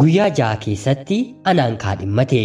guyyaa 6 keessatti anaan kaadhimmate.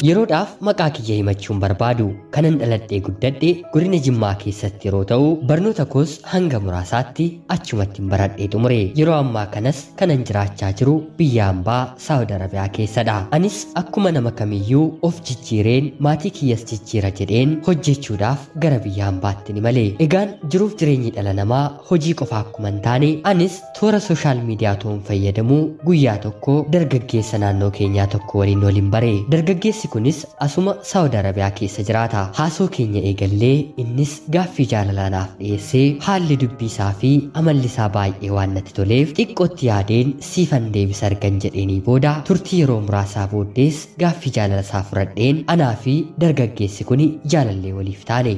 yeroodhaaf maqaa kiyya himachuun barbaadu kanan dhaladhee guddadhe godina Jimmaa keessatti yeroo ta'u barnoota koos hanga muraasaatti achumatti baradhee xumure. Yeroo ammaa kanas kanan jiraachaa jiru biyya hambaa Saawud Arabiyaa keessadha. Anis akkuma nama kamiyyuu of jijjiireen maatii kiyyas jijjiira jedheen hojjechuudhaaf gara biyya hambaatti ni male. Egaan jiruuf jireenyi dhala namaa hojii qofa akkuma hin taane anis toora sooshaal miidiyaa toon fayyadamu guyyaa tokko dargaggeessa naannoo keenyaa tokko waliin waliin bare. Dargaggeessi kunis asuma Saawud Arabiyaa keessa jiraata. Haasoo keenya eegallee innis gaaffii jaalalaanaaf dhiyeessee haalli dubbii isaa fi amalli isaa baay'ee waan natti toleef xiqqootti yaadeen siifan deebisa argan jedheenii booda turtii yeroo muraasaa booddees gaaffii jaalala isaa fudhadheen anaa fi dargaggeessi kun jaalallee waliif taane.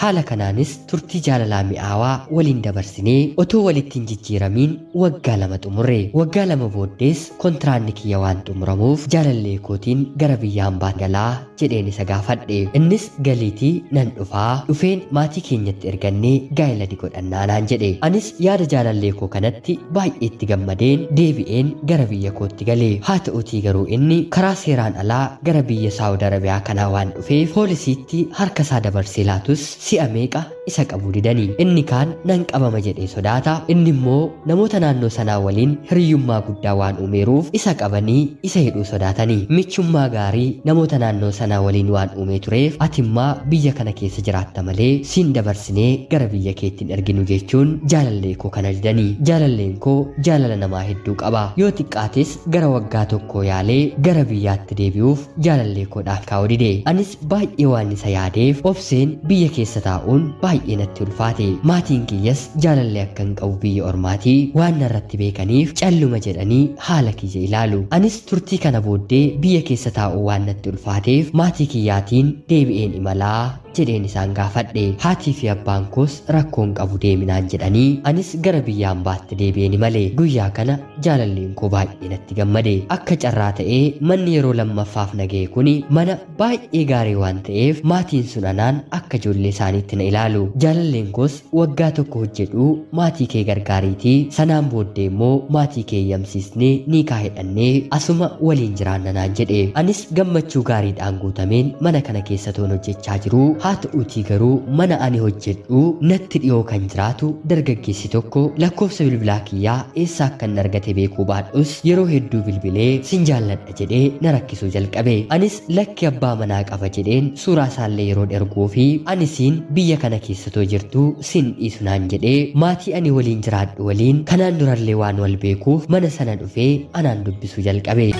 haala kanaanis turtii jaalalaa mi'aawaa waliin dabarsinee otoo walitti hin jijjiiramiin waggaa 2 xumurre. Waggaa 2 booddees kontiraanni kiyya waan xumuramuuf jaalallee kootiin gara biyya hambaa galaa jedheen isa gaafadhe. Innis galiitii nan dhufeen maatii keenyatti ergannee gaa'ela ni godhannaa naan jedhe. Anis yaada jaalallee koo kanatti baay'ee itti gammadeen deebi'een gara biyya kootti gale. Haa ta'utii garuu inni karaa seeraan alaa gara biyya Saawud Arabiyaa kanaa waan dhufeef poolisiitti harka isaa dabarsee laatus si'a meeqa isa qabuu didanii. Inni kaan nan qabama jedhee sodaata. Inni immoo namoota naannoo sanaa waliin hiriyyummaa guddaa waan uumeeruuf isa qabanii isa hidhuu sodaatanii. Michummaa gaarii namoota naannoo sanaa waliin waan uumee tureef atimmaa biyya kana keessa jiraatta malee siin dabarsinee gara biyya keettiin erginu jechuun jaalallee koo kana didanii. Jaalalleen koo jaalala namaa hedduu qaba. Yoo xiqqaates gara waggaa tokko yaalee gara biyyaatti deebi'uuf jaalallee koodhaan kaa'uu dide. Anis baay'ee waan isa yaadeef obseen biyya keessa taa'uun baay'ee natti ulfaate. Maatiin kiyyas jaalallee akka hin qabu biyya ormaatii waan narratti beekaniif calluma jedhanii haala kiyya ilaalu. Anis turtii kana booddee biyya keessa taa'uu waan natti ulfaateef maatii kiyyaatiin deebi'een imalaa jedheen isaan gaafadhe. Haatii fi abbaan koos rakkoon qabu deeminaan jedhanii anis gara biyya hambaatti deebi'een imale. Guyyaa kana jaalalleen koo baay'ee natti gammade. Akka carraa ta'ee manni yeroo lammaffaaf naga'e kuni mana baay'ee gaarii waan ta'eef maatiin sun anaan akka ijoollee isaaniitti na ilaalu. Jaalalleen koos waggaa tokko hojjedhu maatii kee gargaariitii sanaan booddee immoo maatii kee yamsiisnee niikaa hidhannee asuma waliin jiraanna naan jedhe. Anis gammachuu gaariidhaan guutameen mana kana keessa toon hojjechaa jiru. Haa ta'uutii garuu mana ani hojjedhu natti dhiyoo kan jiraatu dargaggeessi tokko lakkoofsa bilbilaa kiyyaa eessaa akka inni argate beekuu baadhus yeroo hedduu bilbilee sin jaalladha jedhee na rakkisuu jalqabe. Anis lakki abbaa manaa qaba jedheen suuraa isaallee yeroo erguu fi ani siin biyya kana keessatoo jirtu sin dhiisu naan jedhee maatii ani waliin jiraadhu waliin kanaan durallee waan wal beekuuf mana sana dhufee anaan dubbisuu jalqabe.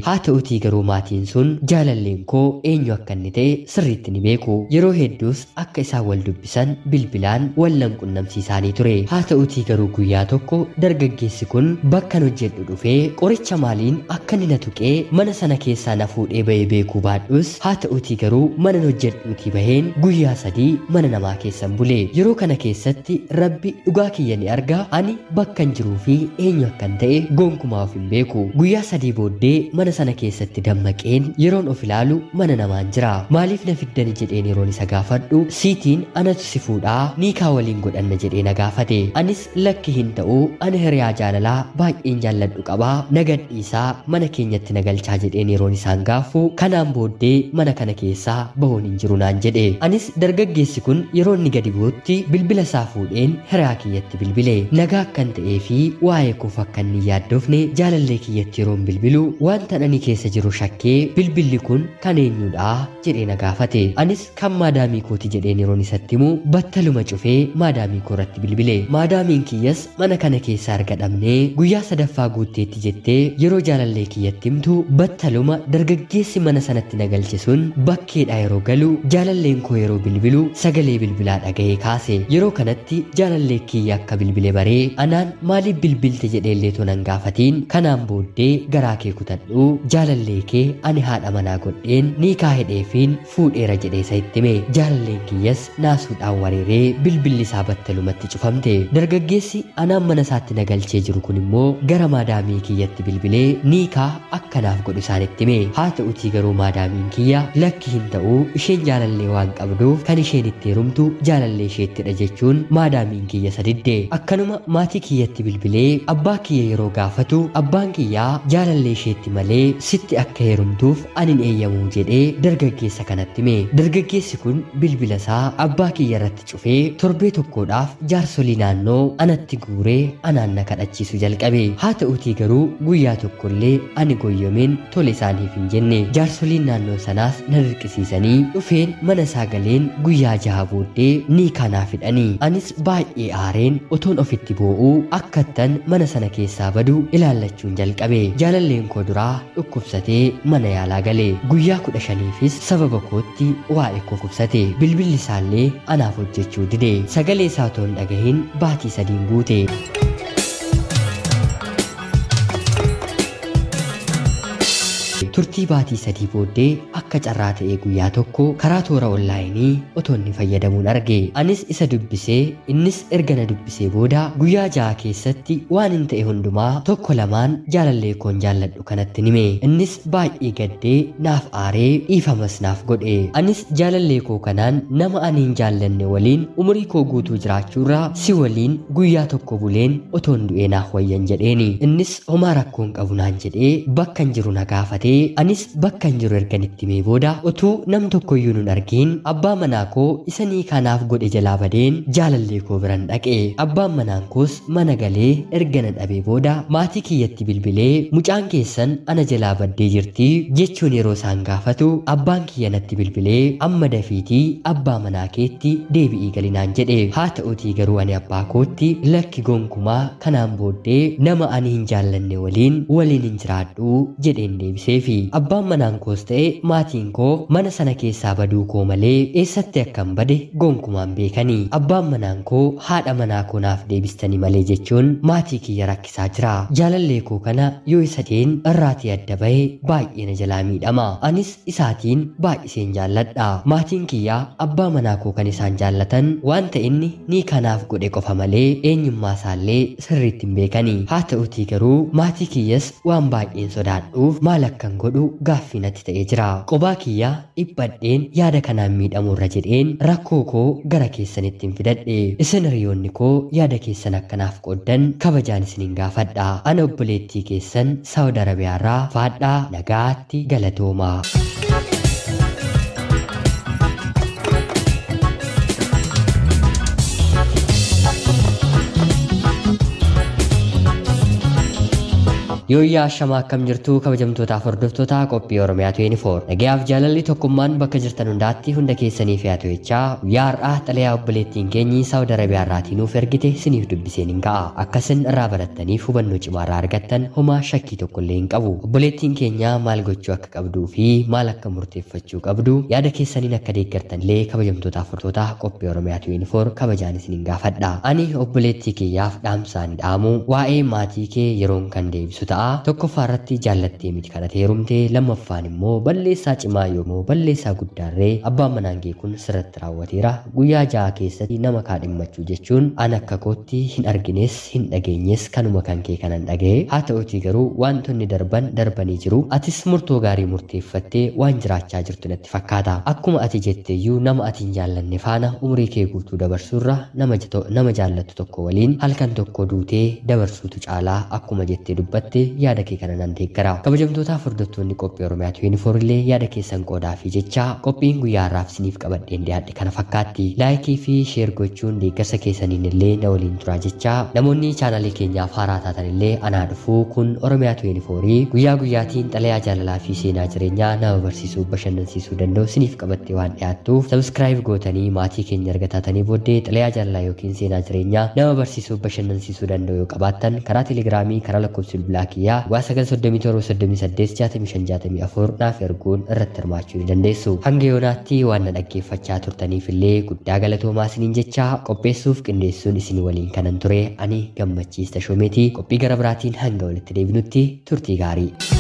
Haa ta'uutii garuu maatiin sun jaalalleen koo eenyu akka inni ta'e sirriitti ni beeku. Yeroo hedduus akka isaan wal dubbisan bilbilaan wal qunnamsiisaanii ture. Haa ta'uutii garuu guyyaa tokko dargaggeessi kun bakkan hojjedhu dhufee qoricha maaliin akka inni na tuqee mana sana keessaa na fuudhee bahee beekuu baadhus haa ta'uutii garuu mana hojjedhuutii baheen guyyaa 3 mana namaa keessan bule. Yeroo kana keessatti rabbi dhugaa kiyya ni arga. Ani bakkan jiruu fi eenyu akkan ta'e gonkumaa of hin beeku. Guyyaa 3 booddee mana sana keessatti dammaqeen yeroon of ilaalu mana namaan jira. Maaliif na fiddani jedheen yeroon isa gaafadhu siitiin anatu si fuudhaa niikaa waliin godhanna jedhee na gaafate. Anis lakki hin ta'u ani hiriyaa jaalalaa baay'een jaalladhu qabaa nagadhiisaa mana keenyatti na galchaa jedheen yeroon isaan gaafu kanaan booddee mana kana keessaa bahuun hin jiru naan jedhe. Anis dargaggeessi kun yeroo inni gadi bu'utti bilbila isaa fuudheen hiriyaa kiyyatti bilbile. Nagaa akkan ta'ee fi waa'ee koof akka inni yaaddofne jaalallee kiyyatti yeroon bilbilu wanta ani keessa jiru shakkee bilbilli kun kan eenyudha jedhee na gaafate. Anis kan maadaamii kooti jedheen yeroon isatti himu battaluma cufee maadaamii koo irratti bilbile. Maadaamiin kiyyas mana kana keessa argadhamnee guyyaa 3ffaa guutteetti jettee yeroo jaalallee kiyyatti himtu battaluma dargaggeessi mana sanatti na galche sun bakkeedha yeroo galu jaalalleen koo yeroo bilbilu sagalee bilbilaa dhaga'ee kaase. Yeroo kanatti jaalallee kiyya akka bilbile baree anaan maaliif bilbilte jedheellee tonan gaafatiin kanaan booddee garaa kee kutadhu sodaadhu jaalallee kee ani haadha manaa godheen niikaa hidheefiin fuudheera jedhee isa itti hime. Jaalalleen kiyyas naasuudhaan wareeree bilbilli isaa battalumatti cufamte. Dargaggeessi anaan mana isaatti nagalchee jiru kun immoo gara maadaamii kiyyatti bilbilee niikaa akkanaaf godhu isaanitti hime. Haa ta'utii garuu maadaamiin kiyya lakki hin ta'u isheen jaalallee waan qabduuf kan isheen itti heerumtu jaalallee isheettidha jechuun maadaamiin kiyya sadidde. Akkanuma maatii kiyyatti bilbilee abbaa kiyya yeroo gaafatu abbaan kiyyaa jaalallee isheetti malee sitti akka heerumtuuf ani hin eeyyamu jedhee dargaggeessa kanatti hime. Dargaggeessi kun bilbila isaa abbaa kiyya irratti cufee torbee tokkodhaaf jaarsolii naannoo anatti guuree anaan na kadhachiisu jalqabe. Haa ta'utii garuu guyyaa tokkollee ani goyyomeen tole isaaniif hin jenne. Jaarsoliin naannoo sanaas na dirqisiisanii dhufeen mana isaa galeen guyyaa 6 booddee niikaa naaf hidhanii. Anis baay'ee aareen otoon ofitti boo'uu akkattan mana sana keessaa badu ilaallachuun jalqabe. Jaalalleen koo duraa dhukkubsatee mana yaalaa gale. Guyyaa 15fis sababa kootti waa'ee koo kubsate. Bilbilli isaallee anaaf hojjechuu dide. Sagalee isaa otoon dhagahin baatii 3 guute. Turtii baatii 3 booddee akka carraa ta'ee guyyaa tokko karaa toora onlaayinii otoonni fayyadamuun arge. Anis isa dubbisee innis erga na dubbisee booda guyyaa 6 keessatti waan hin ta'e hundumaa tokko lamaan jaalallee koon jaalladhu kanatti hime. Innis baay'ee gaddee naaf aaree dhiifamas naaf godhe. Anis jaalallee koo kanaan nama ani hin jaallanne waliin umurii koo guutuu jiraachuurraa si waliin guyyaa tokko buleen otoon du'ee naaf wayyan jedheeni. Innis homaa rakkoon qabu naan jedhee bakka hin jiru na gaafate. Anis bakka hin jiru ergan itti himee booda utuu nam tokkoyyuu nun argiin abbaa manaa koo isa niikaa naaf godhe jalaa badeen jaalallee koo biran dhaqe. Abbaan manaan koos mana galee erga na dhabee booda maatii kiyyatti bilbilee mucaan keessan ana jalaa baddee jirti jechuun yeroo isaan gaafatu abbaan kiyya natti bilbilee amma dafiitii abbaa manaa keetti deebi'ii galinaan jedhe. Haa ta'utii garuu ani abbaa kootti lakki gonkumaa kanaan booddee nama ani hin jaallanne waliin hin jiraadhu jedheen deebiseef. Abbaan manaan koos ta'e maatiin koo mana sana keessaa baduu koo malee eessatti akkan bade gonkumaan beekanii. Abbaan manaan koo haadha manaa koo naaf deebistanii malee jechuun maatii kiyya rakkisaa jira. Jaalallee koo kana yoo isa dheen irraatii adda bahe baay'ee na jalaa miidhama. Anis isaatiin baay'iseen jaalladha. Maatiin kiyyaa abbaa manaa koo kan isaan jaallatan waan ta'inni ni kanaaf godhe qofa malee eenyummaa isaallee sirriitti hin beekanii. Haa ta'utii garuu maatii kiyyas waan baay'een sodaadhuuf maal akkan godhu gaaffii natti ta'ee jira. Qobaa kiyyaa dhiphadheen yaada kanaan miidhamurra jedheen rakkoo koo gara keessanitti hin fidadhe. Isin hiriyoonni koo yaada keessan akkanaaf qooddan kabajaan isiniin gaafadha. Ana obboleettii keessan Saawud Arabiyaarraa faadhaa nagaatti galatoomaa. Yooyyaa shamaa akkam jirtu kabajamtootaaf hordoftoota qophii Oromiyaa 24. Nagayaaf jaalalli tokkummaan bakka jirtan hundaatti hunda keessaniif yaa to'echaa guyyaa har'aa xalayaa obboleettiin keenyi Saawud Arabiyaa irraatii nuuf ergite siniif dubbiseen hin ka'a. Akkasin irraa barattaniif hubannoo cimaa irraa argattan homaa shakkii tokkollee hin qabu. Obboleettiin keenya maal gochuu akka qabduu fi maal akka murteeffachuu qabdu yaada keessaniin akka deeggartanillee kabajamtootaaf hordoftoota qophii Oromiyaa 24 kabajaan isiniin gaafadha. Ani obboleettii kiyyaaf dhaamsaan dhaamu waa'ee maatii kee yeroon kan deebisu ta'a. Tokkoffaa irratti jaallattee miti kana heerumte, lammaffaan immoo balleessaa cimaa yoomuu balleessaa guddaarree abbaan manaan kee kun sirratti raawwateera. Guyyaa 6 keessatti nama kaadhimmachuu jechuun an akka kootti hin argines hin dhageenyes kanuma kan kee kanan dhagaye. Haa ta'utii garuu wantoonni darbanii jiru. Atis murtoo gaarii murteeffattee waan jiraachaa jirtu natti fakkaata. Akkuma ati jetteeyyuu nama ati hin jaallanne faana umurii kee guutuu dabarsuurra nama jaallattu tokko waliin halkan tokko duutee dabarsuutu caalaa akkuma jettee dubbatte yaada kee kana nan deeggara. Kabajamtootaaf hordoftoonni qophii Oromiyaa 24 illee yaada keessan qoodaa fi jecha qophiin guyyaa har'aaf isiniif qabadheen dhiyaadhe kana fakkaatti. Laayikii fi sheer gochuun deeggarsa keessaniin illee na waliin turaa jecha namoonni chaanalii keenyaaf haaraa taatan illee anaa dhufuu kun Oromiyaa 24 guyyaa guyyaatiin xalayaa jaalalaa fi seenaa jireenyaa nama barsiisuu bashannansiisuu danda'u isiniif qabattee waan dhiyaattuuf sabskiraayib gootanii maatii keenya erga taatanii booddee xalayaa jaalalaa yookiin seenaa jireenyaa nama barsiisuu bashannansiisuu danda'u yoo qabaattan karaa teelegiraamii karaa lakkoofsa bilbilaa kiyyaa 937 naaf erguun irratti hirmaachuu ni dandeessu. Hanga yoonaatti waan na dhaggeeffachaa turtaniif illee guddaa galatoomaa isiniin jecha qopheessuuf qindeessuun isin waliin kanan ture ani Gammachiis Tashoomeetii. Qophii gara biraatiin hanga walitti deebinutti turtii gaarii.